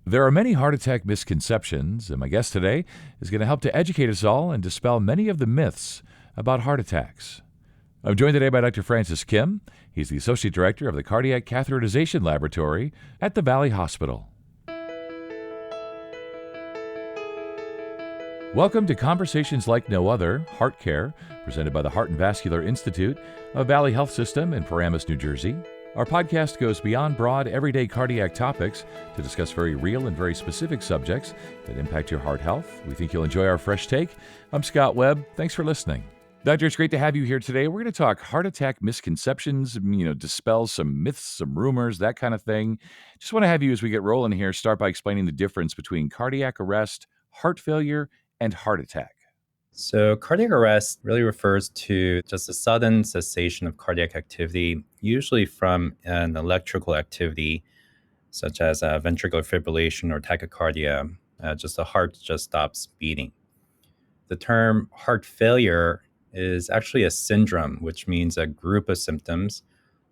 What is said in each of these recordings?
There are many heart attack misconceptions, and my guest today is going to help to educate us all and dispel many of the myths about heart attacks. I'm joined today by Dr. Francis Kim. He's the Associate Director of the Cardiac Catheterization Laboratory at the Valley Hospital. Welcome to Conversations Like No Other, Heart Care, presented by the Heart and Vascular Institute of Valley Health System in Paramus, New Jersey. Our podcast goes beyond broad, everyday cardiac topics to discuss very real and very specific subjects that impact your heart health. We think you'll enjoy our fresh take. I'm Scott Webb. Thanks for listening. Doctor, it's great to have you here today. We're going to talk heart attack misconceptions, dispel some myths, some rumors, that kind of thing. Just want to have you, as we get rolling here, start by explaining the difference between cardiac arrest, heart failure, and heart attack. So cardiac arrest really refers to just a sudden cessation of cardiac activity, usually from an electrical activity, such as ventricular fibrillation or tachycardia. Just the heart just stops beating. The term heart failure is actually a syndrome, which means a group of symptoms.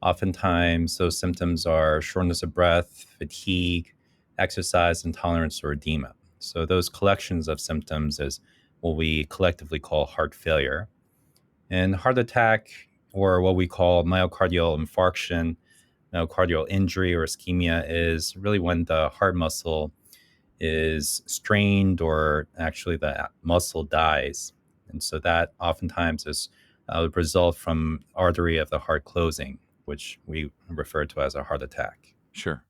Oftentimes, those symptoms are shortness of breath, fatigue, exercise intolerance, or edema. So those collections of symptoms is what we collectively call heart failure. And heart attack, or what we call myocardial infarction, myocardial injury or ischemia, is really when the heart muscle is strained or actually the muscle dies. And so that oftentimes is a result from artery of the heart closing, which we refer to as a heart attack. Sure.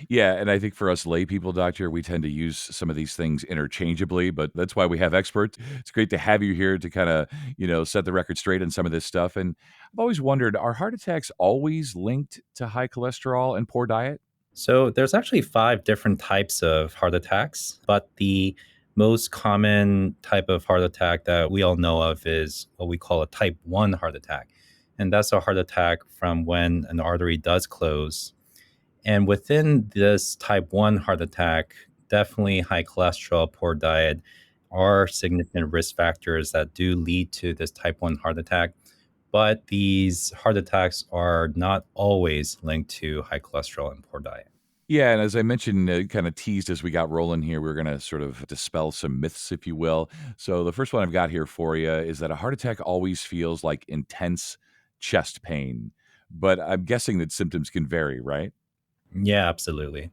Yeah, and I think for us lay people, doctor, we tend to use some of these things interchangeably, but that's why we have experts. It's great to have you here to kind of, set the record straight on some of this stuff. And I've always wondered, are heart attacks always linked to high cholesterol and poor diet? So there's actually 5 different types of heart attacks, but the most common type of heart attack that we all know of is what we call a type 1 heart attack. And that's a heart attack from when an artery does close. And within this type 1 heart attack, definitely high cholesterol, poor diet are significant risk factors that do lead to this type 1 heart attack. But these heart attacks are not always linked to high cholesterol and poor diet. Yeah, and as I mentioned, kind of teased as we got rolling here, we're going to sort of dispel some myths, if you will. So the first one I've got here for you is that a heart attack always feels like intense chest pain, but I'm guessing that symptoms can vary, right? Yeah, absolutely.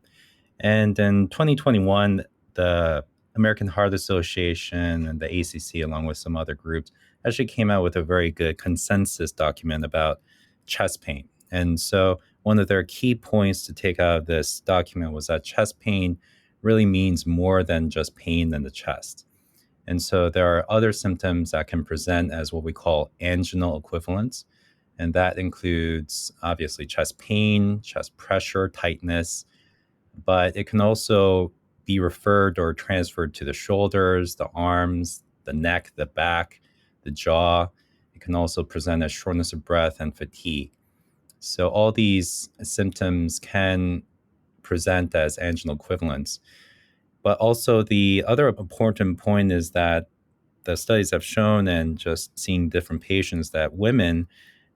And in 2021, the American Heart Association and the ACC, along with some other groups, actually came out with a very good consensus document about chest pain. And so one of their key points to take out of this document was that chest pain really means more than just pain in the chest. And so there are other symptoms that can present as what we call anginal equivalents. And that includes obviously chest pain, chest pressure, tightness, but it can also be referred or transferred to the shoulders, the arms, the neck, the back, the jaw. It can also present as shortness of breath and fatigue. So all these symptoms can present as anginal equivalents. But also the other important point is that the studies have shown, and just seeing different patients, that women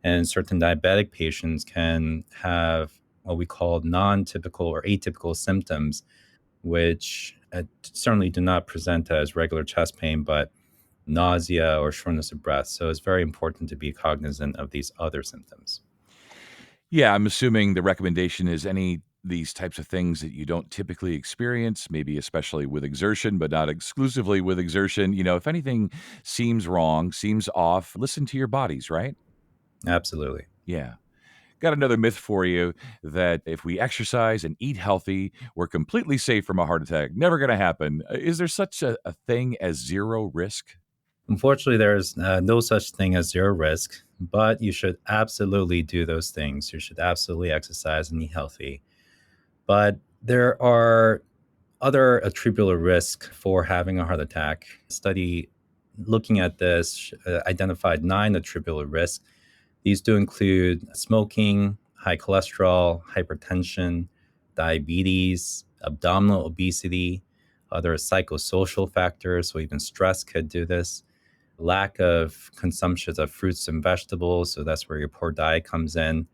and certain diabetic patients can have what we call non-typical or atypical symptoms, which certainly do not present as regular chest pain, but nausea or shortness of breath. So it's very important to be cognizant of these other symptoms. Yeah, I'm assuming the recommendation is any these types of things that you don't typically experience, maybe especially with exertion, but not exclusively with exertion. If anything seems wrong, seems off, listen to your bodies, right? Absolutely. Yeah. Got another myth for you that if we exercise and eat healthy, we're completely safe from a heart attack. Never going to happen. Is there such a thing as zero risk? Unfortunately, there's no such thing as zero risk, but you should absolutely do those things. You should absolutely exercise and eat healthy. But there are other attributable risks for having a heart attack. A study looking at this identified 9 attributable risks. These do include smoking, high cholesterol, hypertension, diabetes, abdominal obesity, other psychosocial factors, so even stress could do this, lack of consumption of fruits and vegetables, so that's where your poor diet comes in,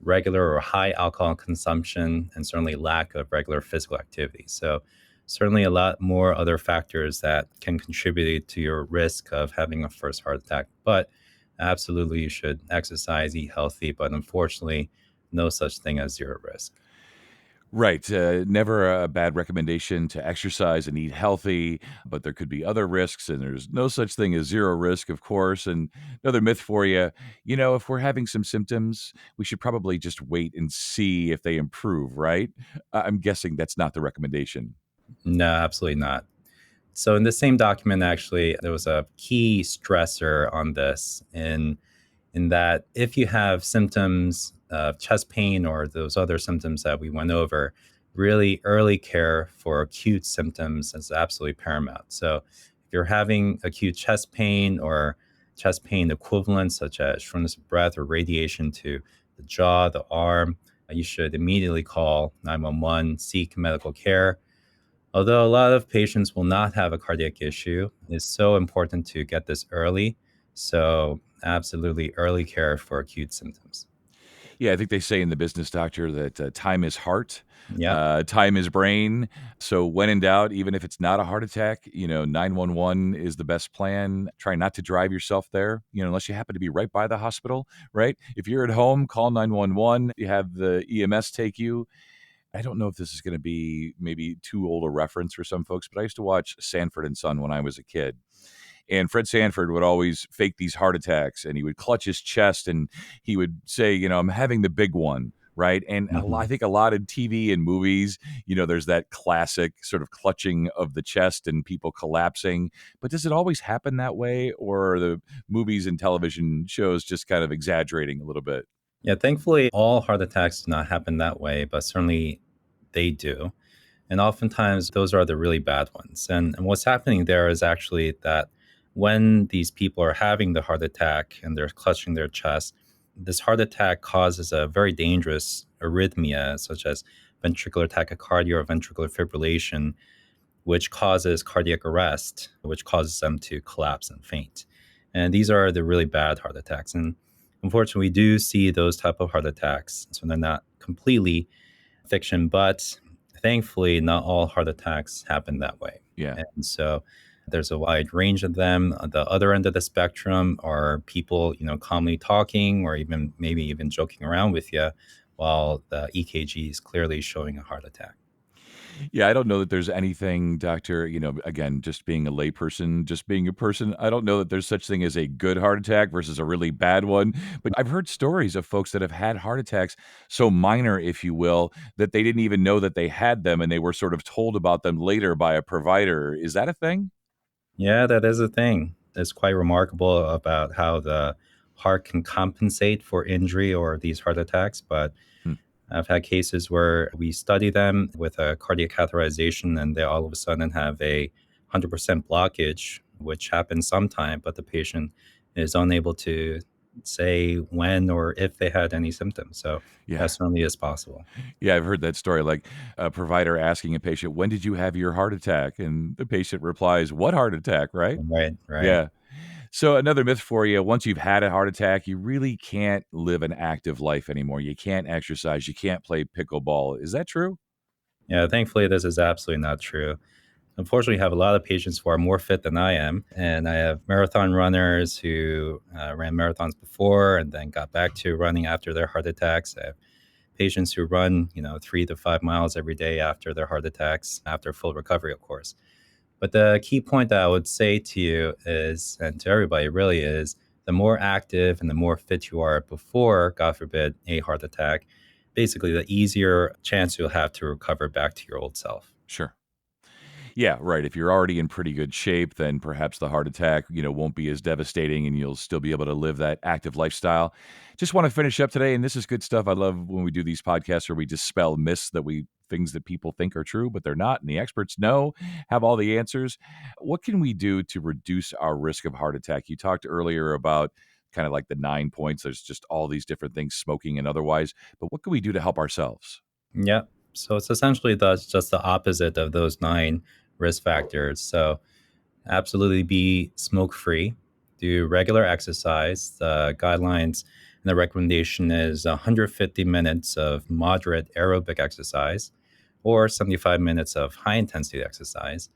regular or high alcohol consumption, and certainly lack of regular physical activity. So, certainly a lot more other factors that can contribute to your risk of having a first heart attack. But absolutely, you should exercise, eat healthy. But unfortunately, no such thing as zero risk. Right. Never a bad recommendation to exercise and eat healthy, but there could be other risks, and there's no such thing as zero risk, of course. And another myth for you, if we're having some symptoms, we should probably just wait and see if they improve, right? I'm guessing that's not the recommendation. No, absolutely not. So, in the same document, actually, there was a key stressor on this in that if you have symptoms of chest pain or those other symptoms that we went over, really early care for acute symptoms is absolutely paramount. So, if you're having acute chest pain or chest pain equivalents such as shortness of breath or radiation to the jaw, the arm, you should immediately call 911, seek medical care. Although a lot of patients will not have a cardiac issue, it's so important to get this early. So, absolutely early care for acute symptoms. Yeah, I think they say in the business, doctor, that time is heart, Yep. time is brain. So when in doubt, even if it's not a heart attack, 911 is the best plan. Try not to drive yourself there, unless you happen to be right by the hospital, right? If you're at home, call 911. You have the EMS take you. I don't know if this is going to be maybe too old a reference for some folks, but I used to watch Sanford and Son when I was a kid. And Fred Sanford would always fake these heart attacks, and he would clutch his chest and he would say, I'm having the big one. Right. And I Mhm. think a lot of TV and movies, there's that classic sort of clutching of the chest and people collapsing. But does it always happen that way? Or are the movies and television shows just kind of exaggerating a little bit? Yeah, thankfully, all heart attacks do not happen that way, but certainly they do. And oftentimes, those are the really bad ones. And what's happening there is actually that when these people are having the heart attack and they're clutching their chest, this heart attack causes a very dangerous arrhythmia, such as ventricular tachycardia or ventricular fibrillation, which causes cardiac arrest, which causes them to collapse and faint. And these are the really bad heart attacks. And unfortunately, we do see those type of heart attacks. So they're not completely fiction, but thankfully, not all heart attacks happen that way. Yeah. And so there's a wide range of them. On the other end of the spectrum are people, calmly talking or even maybe even joking around with you while the EKG is clearly showing a heart attack. Yeah, I don't know that there's anything, doctor, again, just being a layperson, just being a person, I don't know that there's such thing as a good heart attack versus a really bad one. But I've heard stories of folks that have had heart attacks so minor, if you will, that they didn't even know that they had them and they were sort of told about them later by a provider. Is that a thing? Yeah, that is a thing. It's quite remarkable about how the heart can compensate for injury or these heart attacks. But Hmm. I've had cases where we study them with a cardiac catheterization and they all of a sudden have a 100% blockage, which happens sometime, but the patient is unable to say when or if they had any symptoms. So that Yeah. certainly is possible. Yeah, I've heard that story. Like a provider asking a patient, "When did you have your heart attack?" And the patient replies, "What heart attack?" Right? Right, right. Yeah. So another myth for you, once you've had a heart attack, you really can't live an active life anymore. You can't exercise, you can't play pickleball. Is that true? Yeah, thankfully, this is absolutely not true. Unfortunately, I have a lot of patients who are more fit than I am, and I have marathon runners who ran marathons before and then got back to running after their heart attacks. I have patients who run, 3 to 5 miles every day after their heart attacks, after full recovery, of course. But the key point that I would say to you is, and to everybody really is, the more active and the more fit you are before, God forbid, a heart attack, basically the easier chance you'll have to recover back to your old self. Sure. Yeah, right. If you're already in pretty good shape, then perhaps the heart attack, won't be as devastating and you'll still be able to live that active lifestyle. Just want to finish up today, and this is good stuff. I love when we do these podcasts where we dispel myths that we things that people think are true, but they're not, and the experts know, have all the answers. What can we do to reduce our risk of heart attack? You talked earlier about kind of like the 9 points. There's just all these different things, smoking and otherwise. But what can we do to help ourselves? Yeah. So it's essentially just the opposite of those nine risk factors. So absolutely be smoke free, do regular exercise. The guidelines And the recommendation is 150 minutes of moderate aerobic exercise or 75 minutes of high intensity exercise.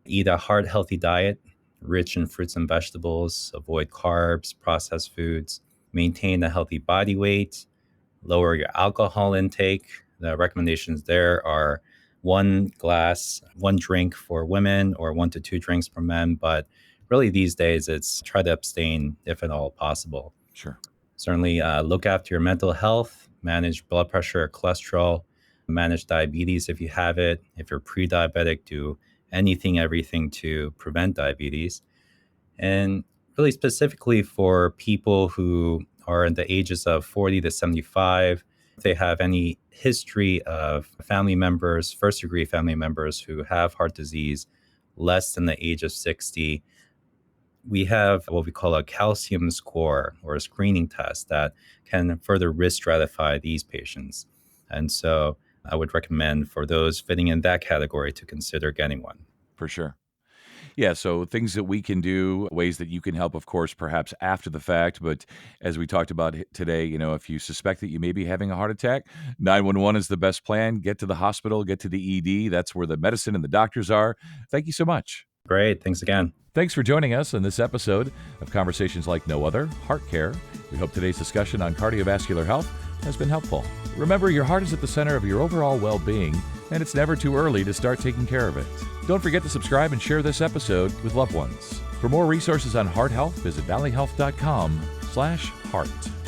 Eat a heart healthy diet, rich in fruits and vegetables, avoid carbs, processed foods, maintain a healthy body weight, lower your alcohol intake. The recommendations there are one drink for women or 1 to 2 drinks for men. But really these days, it's try to abstain if at all possible. Sure. Certainly look after your mental health, manage blood pressure, cholesterol, manage diabetes if you have it. If you're pre-diabetic, do anything, everything to prevent diabetes. And really specifically for people who are in the ages of 40 to 75, if they have any history of family members, first degree family members who have heart disease less than the age of 60, we have what we call a calcium score or a screening test that can further risk stratify these patients. And so I would recommend for those fitting in that category to consider getting one. For sure. Yeah, so things that we can do, ways that you can help, of course, perhaps after the fact. But as we talked about today, if you suspect that you may be having a heart attack, 911 is the best plan. Get to the hospital, get to the ED. That's where the medicine and the doctors are. Thank you so much. Great. Thanks again. Thanks for joining us in this episode of Conversations Like No Other, Heart Care. We hope today's discussion on cardiovascular health has been helpful. Remember, your heart is at the center of your overall well-being, and it's never too early to start taking care of it. Don't forget to subscribe and share this episode with loved ones. For more resources on heart health, visit valleyhealth.com/heart.